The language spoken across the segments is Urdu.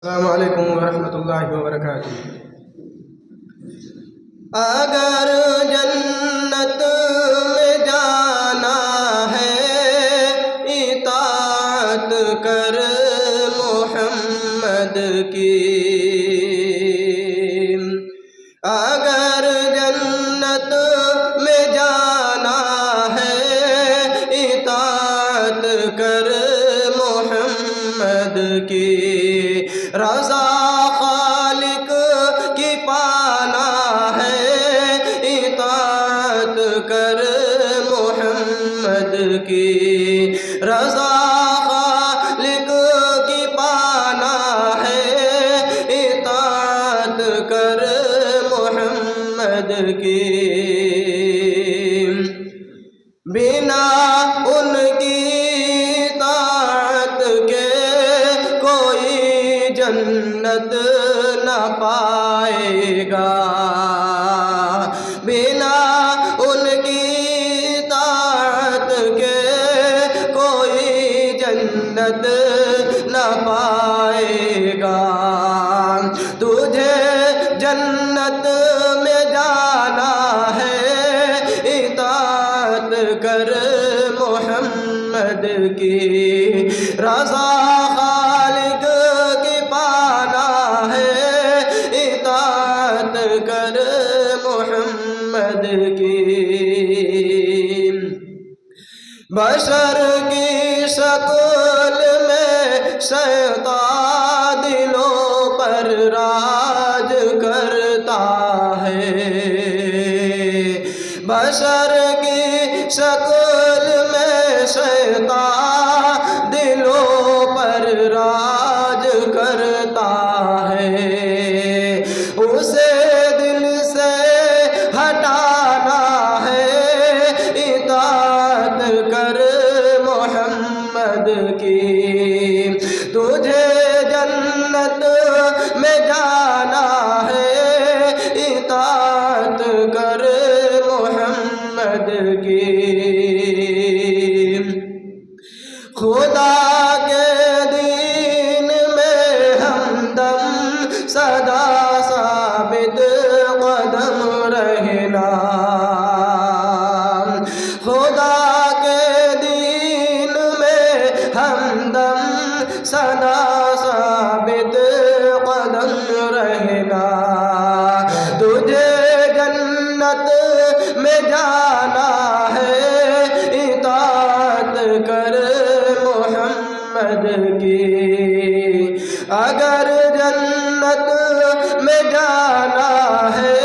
السلام علیکم ورحمۃ اللہ وبرکاتہ۔ اگر جنت میں جانا ہے اطاعت کر محمد کی، اگر جنت میں جانا ہے اطاعت کر محمد کی، رضا خالق کی پانا ہے اطاعت کر محمد کی، رضا خالق کی پانا ہے اطاعت کر محمد کی، بنا ان کی اطاعت کے کوئی جنت نہ پائے گا، بنا ان کی اطاعت کے کوئی جنت نہ پائے گا، تجھے جنت میں جانا ہے اطاعت کر محمد کی، رضا خالق کی پانا ہے اطاعت کر محمد کی، بشر کی شکل میں شیطان دلوں پر راج کرتا ہے، بشر کی شکل میں شیطان دلوں پر راج کرتا ہے، اسے دل سے ہٹانا ہے اطاعت کر محمد کی، تجھے جنت میں جانا ہے اطاعت کر محمد کی، خدا کے دین میں ہمدم سدا ثابت قدم رہنا، خدا کے دین میں ہمدم سدا ثابت قدم رہنا، تجھے جنت میں جانا ہے اطاعت کر محمد کی، اگر جنت میں جانا ہے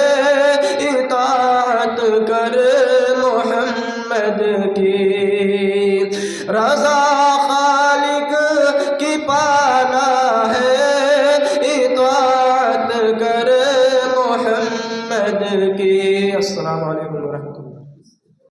اطاعت کر محمد کی، رضا خالق کی پانا ہے اطاعت کر محمد کی۔ السلام علیکم ورحمۃ اللہ۔